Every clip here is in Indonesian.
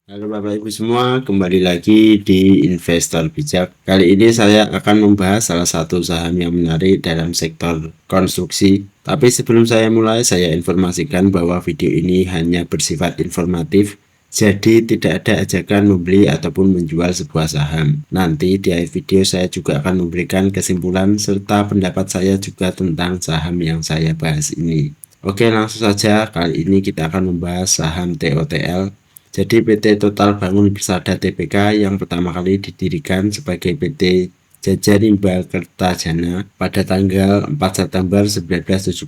Halo Bapak Ibu semua, kembali lagi di Investor Bijak. Kali ini saya akan membahas salah satu saham yang menarik dalam sektor konstruksi. Tapi sebelum saya mulai, saya informasikan bahwa video ini hanya bersifat informatif, jadi tidak ada ajakan membeli ataupun menjual sebuah saham. Nanti di akhir video saya juga akan memberikan kesimpulan serta pendapat saya juga tentang saham yang saya bahas ini. Oke, langsung saja. Kali ini kita akan membahas saham TOTL. Jadi PT Total Bangun Persada Tbk yang pertama kali didirikan sebagai PT Jajarimba Kertajana pada tanggal 4 September 1970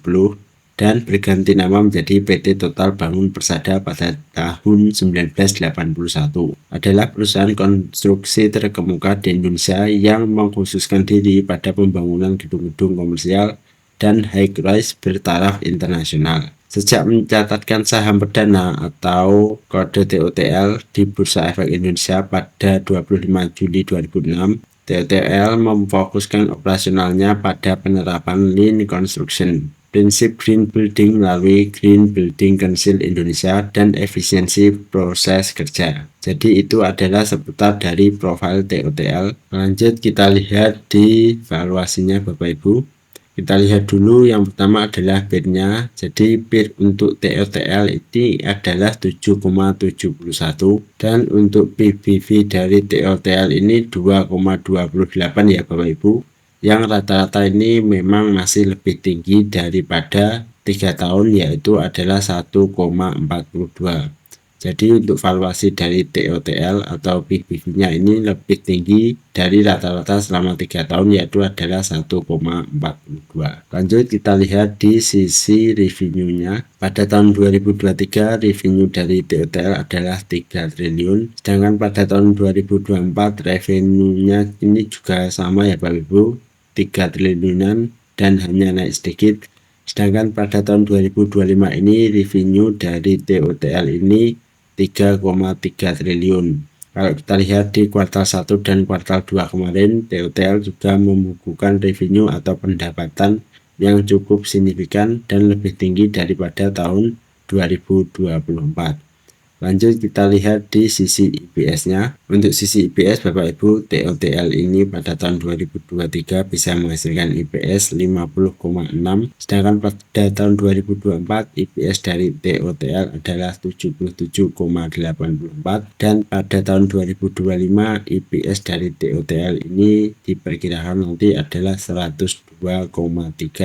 dan berganti nama menjadi PT Total Bangun Persada pada tahun 1981. Adalah perusahaan konstruksi terkemuka di Indonesia yang mengkhususkan diri pada pembangunan gedung-gedung komersial dan high-rise bertaraf internasional. Sejak mencatatkan saham perdana atau kode TOTL di Bursa Efek Indonesia pada 25 Juli 2006, TOTL memfokuskan operasionalnya pada penerapan Lean Construction, prinsip Green Building melalui Green Building Council Indonesia, dan efisiensi proses kerja. Jadi itu adalah seputar dari profil TOTL. Lanjut kita lihat di valuasinya Bapak Ibu. Kita lihat dulu, yang pertama adalah PIR-nya. Jadi PIR untuk TOTL ini adalah 7,71 dan untuk PBV dari TOTL ini 2,28 ya Bapak Ibu. Yang rata-rata ini memang masih lebih tinggi daripada 3 tahun, yaitu adalah 1,42. Jadi untuk valuasi dari TOTL atau PBV-nya ini lebih tinggi dari rata-rata selama 3 tahun, yaitu adalah 1,42. Lanjut kita lihat di sisi revenue-nya. Pada tahun 2023 revenue dari TOTL adalah 3 triliun, sedangkan pada tahun 2024 revenue-nya ini juga sama ya Bapak Ibu, 3 triliunan dan hanya naik sedikit. Sedangkan pada tahun 2025 ini revenue dari TOTL ini 3,3 triliun. Kalau kita lihat di kuartal 1 dan kuartal 2 kemarin, TOTL juga membukukan revenue atau pendapatan yang cukup signifikan dan lebih tinggi daripada tahun 2024. Lanjut kita lihat di sisi IPS-nya. Untuk sisi IPS Bapak Ibu, TOTL ini pada tahun 2023 bisa menghasilkan IPS 50,6, sedangkan pada tahun 2024 IPS dari TOTL adalah 77,84 dan pada tahun 2025 IPS dari TOTL ini diperkirakan nanti adalah 102,3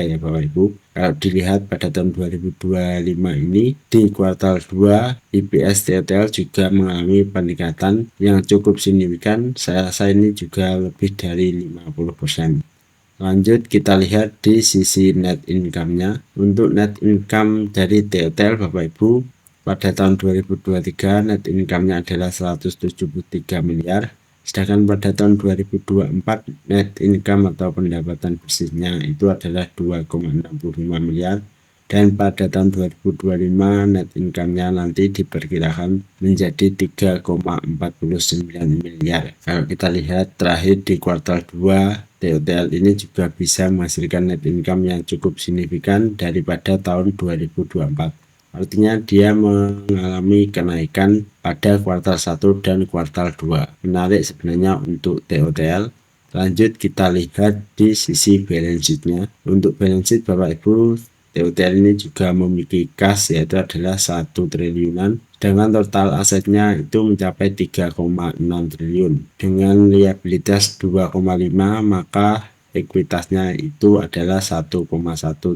ya Bapak Ibu. Kalau dilihat pada tahun 2025 ini di kuartal 2 IPS TOTL juga mengalami peningkatan yang cukup signifikan. Saya rasa ini juga lebih dari 50%. Lanjut kita lihat di sisi net income-nya. Untuk net income dari TOTL Bapak Ibu pada tahun 2023 net income-nya adalah 173 miliar. Sedangkan pada tahun 2024 net income atau pendapatan bersihnya itu adalah 2,65 miliar dan pada tahun 2025 net income-nya nanti diperkirakan menjadi 3,49 miliar. Kalau kita lihat terakhir di kuartal 2 TOTL ini juga bisa menghasilkan net income yang cukup signifikan daripada tahun 2024. Artinya dia mengalami kenaikan pada kuartal 1 dan kuartal 2. Menarik sebenarnya untuk TOTL. Lanjut kita lihat di sisi balance sheet-nya. Untuk balance sheet Bapak Ibu, TOTL ini juga memiliki kas yaitu adalah 1 triliunan. Dengan total asetnya itu mencapai 3,6 triliun. Dengan liabilitas 2,5 maka ekuitasnya itu adalah 1,1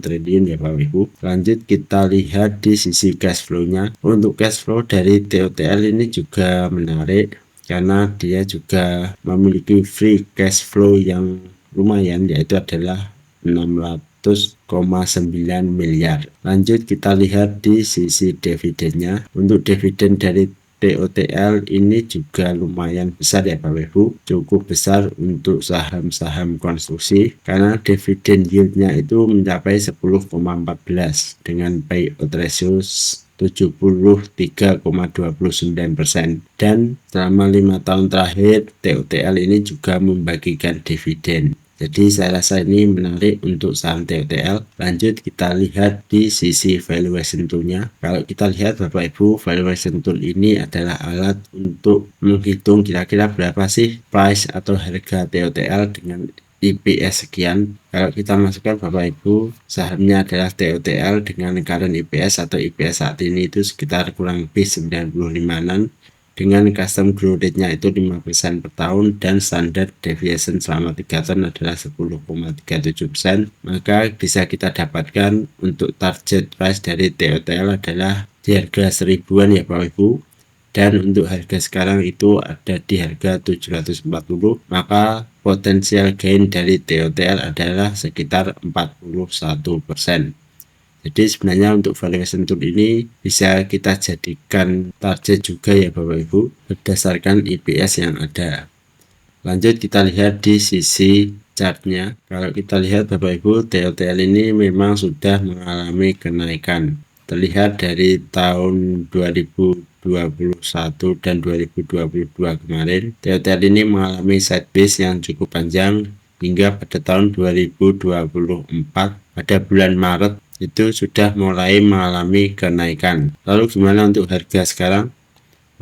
triliun ya Bapak Ibu. Lanjut kita lihat di sisi cash flow-nya. Untuk cash flow dari TOTL ini juga menarik karena dia juga memiliki free cash flow yang lumayan, yaitu adalah 600,9 miliar. Lanjut kita lihat di sisi dividennya. Untuk dividen dari TOTL ini juga lumayan besar ya Bapak Ibu, cukup besar untuk saham-saham konstruksi karena dividen yield-nya itu mencapai 10,14 dengan payout ratio 73,29% dan selama 5 tahun terakhir TOTL ini juga membagikan dividen. Jadi saya rasa ini menarik untuk saham TOTL. Lanjut kita lihat di sisi valuation tool-nya. Kalau kita lihat Bapak Ibu, valuation tool ini adalah alat untuk menghitung kira-kira berapa sih price atau harga TOTL dengan IPS sekian. Kalau kita masukkan Bapak Ibu, sahamnya adalah TOTL dengan current IPS atau IPS saat ini itu sekitar kurang lebih 95-an. Dengan custom growth rate-nya itu 5% per tahun dan standard deviation selama 3 tahun adalah 10,37%, maka bisa kita dapatkan untuk target price dari TOTL adalah di harga 1000-an ya Bapak Ibu, dan untuk harga sekarang itu ada di harga 740, maka potensial gain dari TOTL adalah sekitar 41%. Jadi sebenarnya untuk valuation tool ini bisa kita jadikan target juga ya Bapak Ibu berdasarkan IPS yang ada. Lanjut kita lihat di sisi chartnya. Kalau kita lihat Bapak Ibu, TOTL ini memang sudah mengalami kenaikan. Terlihat dari tahun 2021 dan 2022 kemarin, TOTL ini mengalami sideways yang cukup panjang hingga pada tahun 2024 pada bulan Maret itu sudah mulai mengalami kenaikan. Lalu gimana untuk harga sekarang?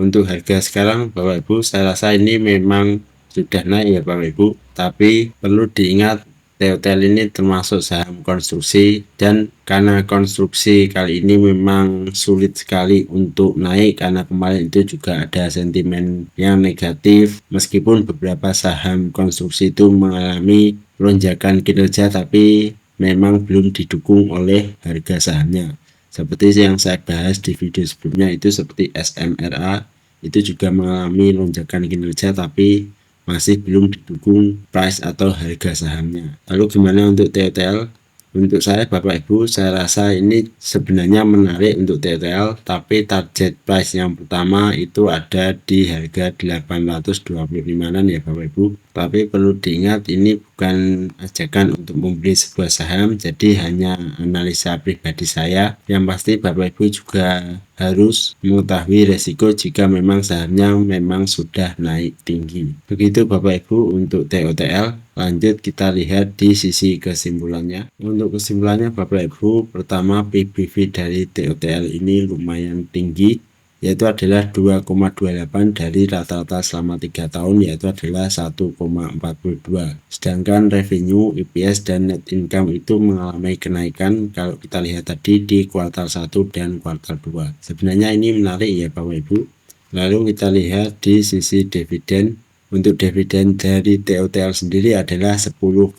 Untuk harga sekarang Bapak Ibu, saya rasa ini memang sudah naik ya Bapak Ibu, tapi perlu diingat TOTL ini termasuk saham konstruksi, dan karena konstruksi kali ini memang sulit sekali untuk naik karena kemarin itu juga ada sentimen yang negatif. Meskipun beberapa saham konstruksi itu mengalami lonjakan kinerja, tapi memang belum didukung oleh harga sahamnya. Seperti yang saya bahas di video sebelumnya itu seperti SMRA, itu juga mengalami lonjakan kinerja tapi masih belum didukung price atau harga sahamnya. Lalu gimana untuk TOTL? Untuk saya Bapak Ibu, saya rasa ini sebenarnya menarik untuk TOTL, tapi target price yang pertama itu ada di harga 825-an ya Bapak Ibu. Tapi perlu diingat ini bukan ajakan untuk membeli sebuah saham, jadi hanya analisa pribadi saya. Yang pasti Bapak Ibu juga harus mengetahui resiko jika memang sahamnya memang sudah naik tinggi. Begitu Bapak Ibu untuk TOTL. Lanjut kita lihat di sisi kesimpulannya. Untuk kesimpulannya Bapak Ibu, pertama PBV dari TOTL ini lumayan tinggi, yaitu adalah 2,28 dari rata-rata selama 3 tahun, yaitu adalah 1,42. Sedangkan revenue, EPS, dan net income itu mengalami kenaikan kalau kita lihat tadi di kuartal 1 dan kuartal 2. Sebenarnya ini menarik ya Bapak Ibu. Lalu kita lihat di sisi dividen. Untuk dividen dari TOTL sendiri adalah 10,14,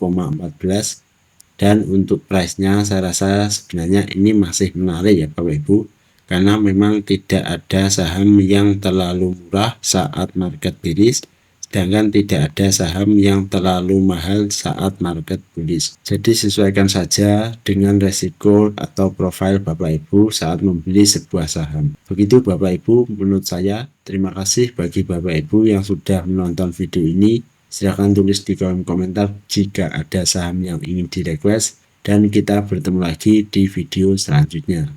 dan untuk price-nya saya rasa sebenarnya ini masih menarik ya Bapak Ibu, karena memang tidak ada saham yang terlalu murah saat market bearish, sedangkan tidak ada saham yang terlalu mahal saat market bullish. Jadi sesuaikan saja dengan resiko atau profil Bapak Ibu saat membeli sebuah saham. Begitu Bapak Ibu menurut saya. Terima kasih bagi Bapak Ibu yang sudah menonton video ini. Silahkan tulis di kolom komentar jika ada saham yang ingin di request, dan kita bertemu lagi di video selanjutnya.